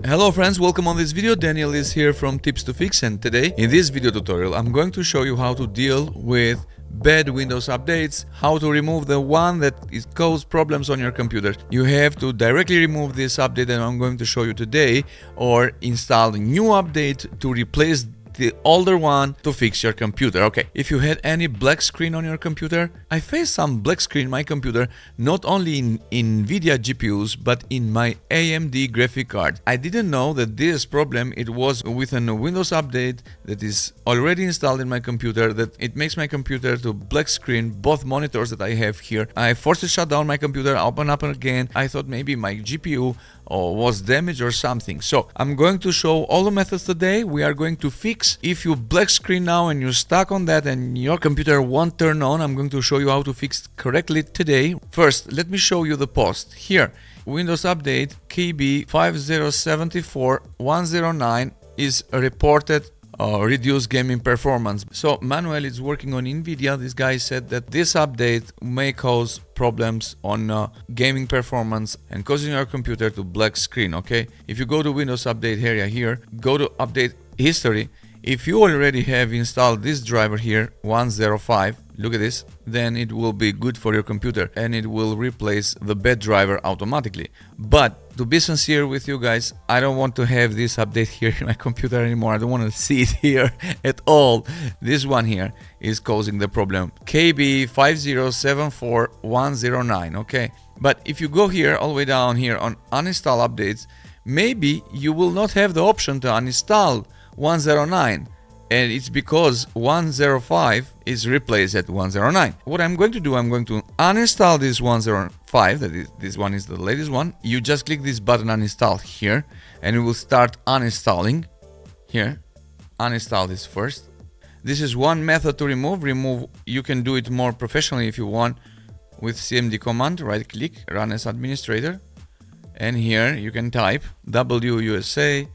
Hello friends, welcome on this video. Daniel is here from Tips to Fix, and today in this video tutorial I'm going to show you how to deal with bad Windows updates, how to remove the one that is cause problems on your computer. You have to directly remove this update that I'm going to show you today, or install a new update to replace the older one to fix your computer. Okay, if you had any black screen on your computer, I faced some black screen in my computer, not only in NVIDIA GPUs but in my AMD graphic card. I didn't know that this problem, it was with a Windows update that is already installed in my computer, that it makes my computer to black screen both monitors that I have here. I forced to shut down my computer, open up again. I thought maybe my GPU was damaged or something. So I'm going to show all the methods today. We are going to fix if you black screen now and you're stuck on that and your computer won't turn on. I'm going to show you how to fix it correctly today. First, let me show you the post here. Windows Update KB 5074109 is reported reduce gaming performance. So Manuel is working on NVIDIA. This guy said that this update may cause problems on gaming performance and causing your computer to black screen. Okay, if you go to Windows Update area here, go to Update History. If you already have installed this driver here, 105, look at this, then it will be good for your computer and it will replace the bad driver automatically. But to be sincere with you guys, I don't want to have this update here in my computer anymore. I don't want to see it here at all. This one here is causing the problem. KB 5074109, okay? But if you go here, all the way down here on Uninstall Updates, maybe you will not have the option to uninstall 109, and it's because 105 is replaced at 109. What I'm going to do, I'm going to uninstall this 105, that is, this one is the latest one. You just click this button uninstall here and it will start uninstalling. Here, uninstall this first. This is one method to remove. You can do it more professionally if you want with CMD command. Right click, run as administrator, and here you can type wusa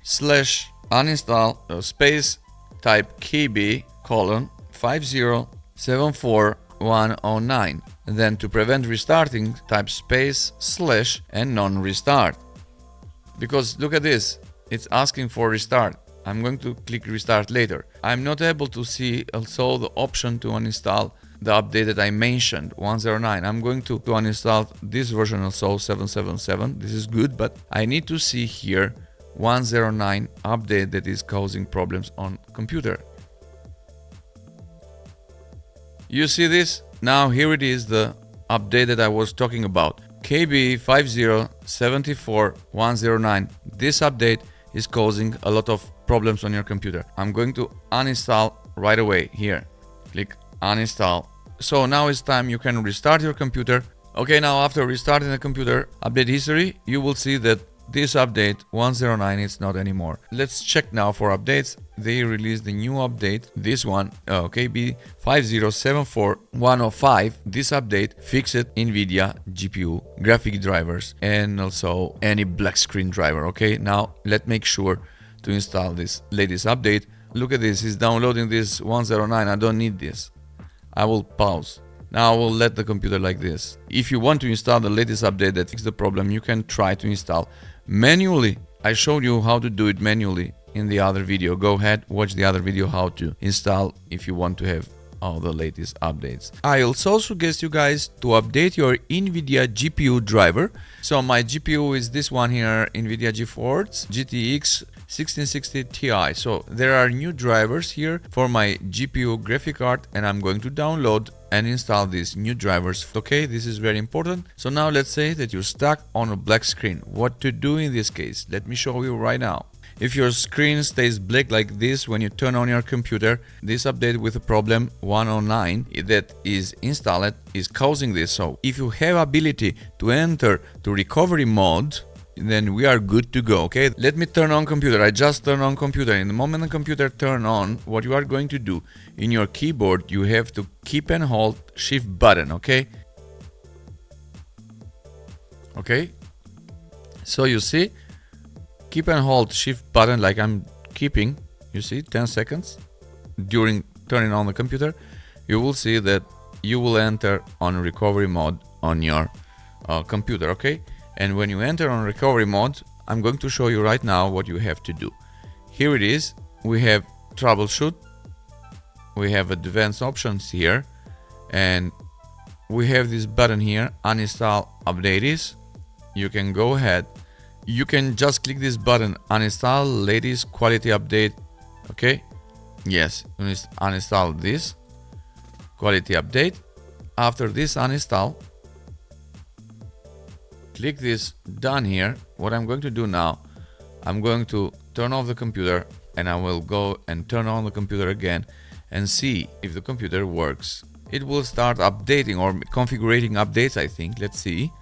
/uninstall space type KB : 5074109, and then to prevent restarting type space / and non-restart, because look at this, it's asking for restart. I'm going to click restart later. I'm not able to see also the option to uninstall the update that I mentioned, 109. I'm going to uninstall this version also, 777. This is good, but I need to see here 109 update that is causing problems on computer. You see this? Now here it is, the update that I was talking about, KB 5074109. This update is causing a lot of problems on your computer. I'm going to uninstall right away here. Click uninstall. So now it's time you can restart your computer. Okay, now after restarting the computer, update history, you will see that this update 109 is not anymore. Let's check now for updates. They released the new update, this one, KB 5074105. This update fixed NVIDIA GPU graphic drivers and also any black screen driver. Okay, now let's make sure to install this latest update. Look at this, it's downloading this 109. I don't need this. I will pause. Now I will let the computer like this. If you want to install the latest update that fixes the problem, you can try to install manually. I showed you how to do it manually in the other video. Go ahead, watch the other video how to install if you want to have all the latest updates. I also suggest you guys to update your NVIDIA GPU driver. So my GPU is this one here, NVIDIA GeForce GTX 1660 Ti. So there are new drivers here for my GPU graphic card, and I'm going to download and install these new drivers. Okay, this is very important. So now let's say that you're stuck on a black screen. What to do in this case? Let me show you right now. If your screen stays black like this when you turn on your computer, this update with the problem 109 that is installed is causing this. So if you have ability to enter to recovery mode, then we are good to go. Okay, let me turn on computer. I just turn on computer. In the moment the computer turn on, what you are going to do in your keyboard, you have to keep and hold shift button. Okay, so you see, keep and hold shift button like I'm keeping, you see, 10 seconds during turning on the computer. You will see that you will enter on recovery mode on your computer. Okay, And when you enter on recovery mode, I'm going to show you right now what you have to do. Here it is. We have troubleshoot. We have advanced options here, and we have this button here, uninstall updates. You can go ahead. You can just click this button, uninstall latest quality update. Okay. Yes, uninstall this quality update. After this uninstall, click this done here. What I'm going to do now, I'm going to turn off the computer, and I will go and turn on the computer again and see if the computer works. It will start updating or configuring updates, I think. Let's see,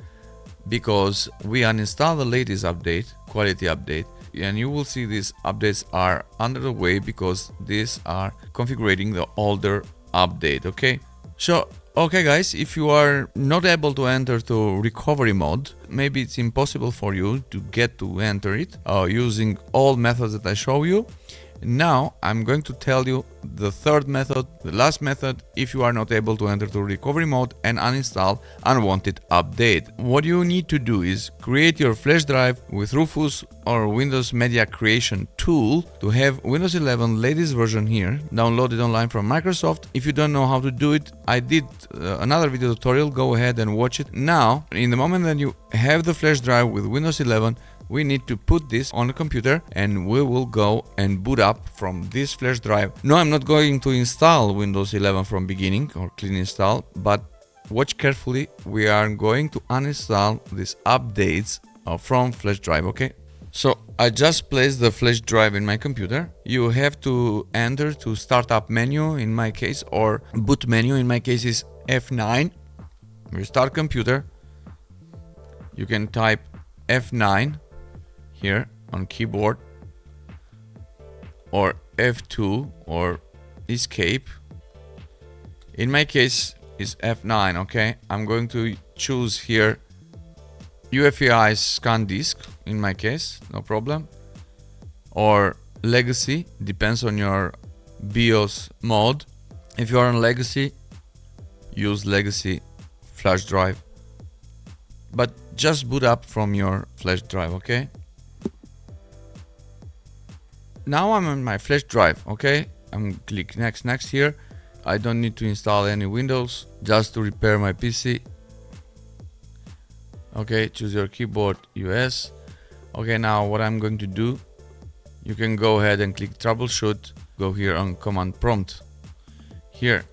because we uninstall the latest update, quality update, and you will see these updates are under the way because these are configuring the older update. Okay, so okay guys, if you are not able to enter to recovery mode, maybe it's impossible for you to enter it using all methods that I show you. Now I'm going to tell you the third method, the last method, if you are not able to enter to recovery mode and uninstall unwanted update. What you need to do is create your flash drive with Rufus or Windows Media Creation tool to have Windows 11 latest version here, downloaded online from Microsoft. If you don't know how to do it, I did another video tutorial, go ahead and watch it. Now, in the moment that you have the flash drive with Windows 11, we need to put this on the computer and we will go and boot up from this flash drive. No, I'm not going to install Windows 11 from beginning or clean install, but watch carefully. We are going to uninstall these updates from flash drive, okay? So I just placed the flash drive in my computer. You have to enter to startup menu in my case, or boot menu in my case is F9. Restart computer. You can type F9 here on keyboard, or F2 or escape. In my case is F9. Okay, I'm going to choose here UEFI scan disk in my case, no problem, or legacy, depends on your BIOS mode. If you are on legacy, use legacy flash drive, but just boot up from your flash drive. Okay, now I'm on my flash drive. Okay, I'm click next here. I don't need to install any Windows, just to repair my PC. Okay, choose your keyboard US. Okay, now what I'm going to do, you can go ahead and click troubleshoot, go here on command prompt. Here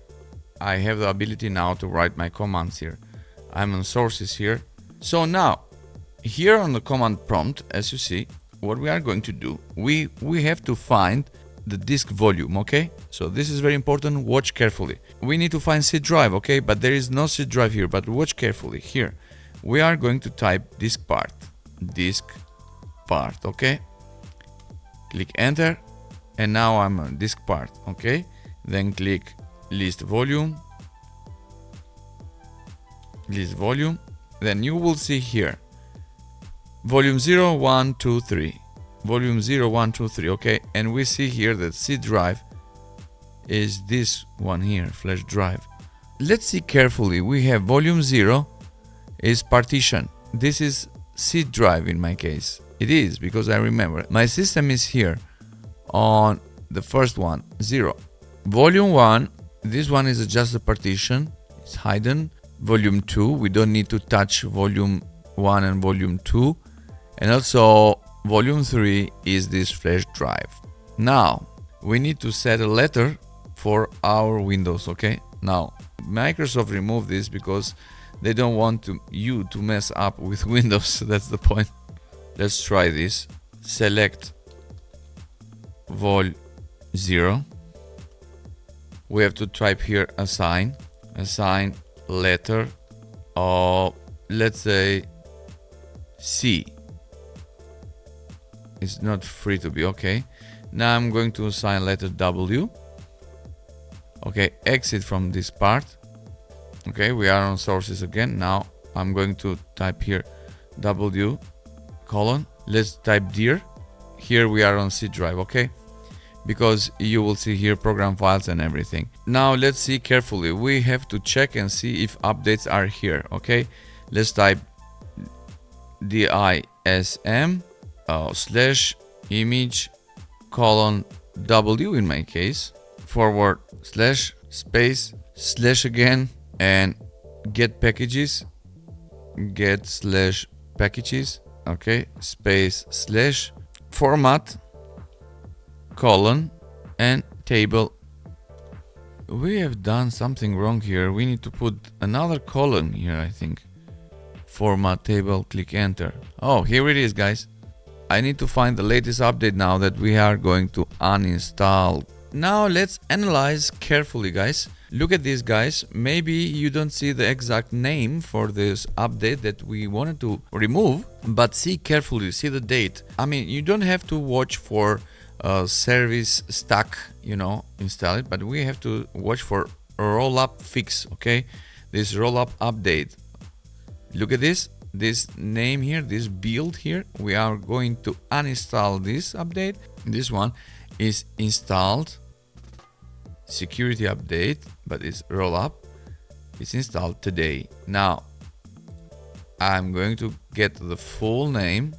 I have the ability now to write my commands here. I'm on sources here. So now here on the command prompt, as you see, what we are going to do, we have to find the disk volume. Okay, so this is very important, watch carefully. We need to find C drive, okay, but there is no C drive here, but watch carefully. Here we are going to type DiskPart, okay, click enter, and now I'm on DiskPart. Okay, then click list volume, then you will see here volume 0, 1, 2, 3, volume 0, 1, 2, 3. Okay, and we see here that C drive is this one here, flash drive. Let's see carefully. We have volume 0 is partition. This is C drive in my case. It is, because I remember my system is here on the first one, 0. Volume 1, this one is just a partition, it's hidden. Volume 2, we don't need to touch volume 1 and volume 2. And also volume 3 is this flash drive. Now we need to set a letter for our Windows. Okay, now Microsoft removed this because they don't want you to mess up with Windows. That's the point. Let's try this. Select vol 0. We have to type here assign letter of, let's say, C. It's not free to be. Okay, now I'm going to assign letter W. Okay, exit from this part. Okay, we are on sources again. Now I'm going to type here W colon. Let's type dir. Here we are on C drive. Okay, because you will see here program files and everything. Now let's see carefully. We have to check and see if updates are here. Okay, let's type DISM slash image colon W in my case, forward slash space slash again, and get packages, get slash packages, okay, space slash format colon and table. We have done something wrong here. We need to put another colon here, I think. Format table, click enter. Oh, here it is, guys. I need to find the latest update now that we are going to uninstall. Now let's analyze carefully, guys. Look at this, guys. Maybe you don't see the exact name for this update that we wanted to remove, but see carefully, see the date. I mean, you don't have to watch for service stack, you know, install it, but we have to watch for Rollup fix, okay? This Rollup update. Look at this name here, this build here. We are going to uninstall this update. This one is installed security update, but it's Rollup. It's installed today. Now I'm going to get the full name.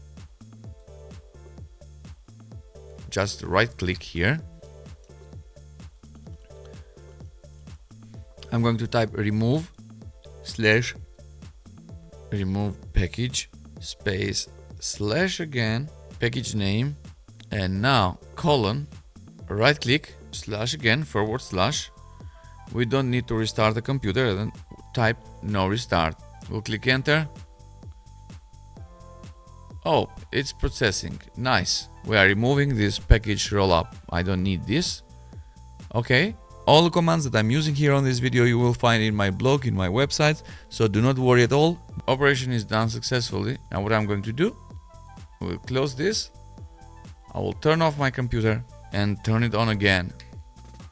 Just right click here. I'm going to type remove package space slash again package name, and now colon right click slash again forward slash. We don't need to restart the computer, then type no restart. We'll click enter. Oh, it's processing. Nice. We are removing this package Rollup. I don't need this. Okay. All the commands that I'm using here on this video you will find in my blog, in my website, so do not worry at all. Operation is done successfully. Now what I'm going to do, we'll close this. I will turn off my computer and turn it on again.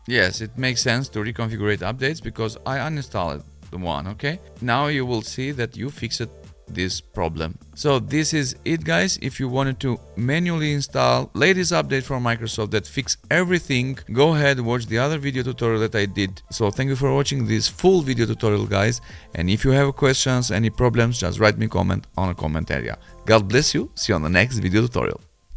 Yes, it makes sense to reconfigure updates because I uninstalled the one, okay? Now you will see that you fixed this problem. So this is it, guys. If you wanted to manually install latest update from Microsoft that fix everything, go ahead, watch the other video tutorial that I did. So thank you for watching this full video tutorial, guys, and if you have questions, any problems, just write me a comment on a comment area. God bless you. See you on the next video tutorial.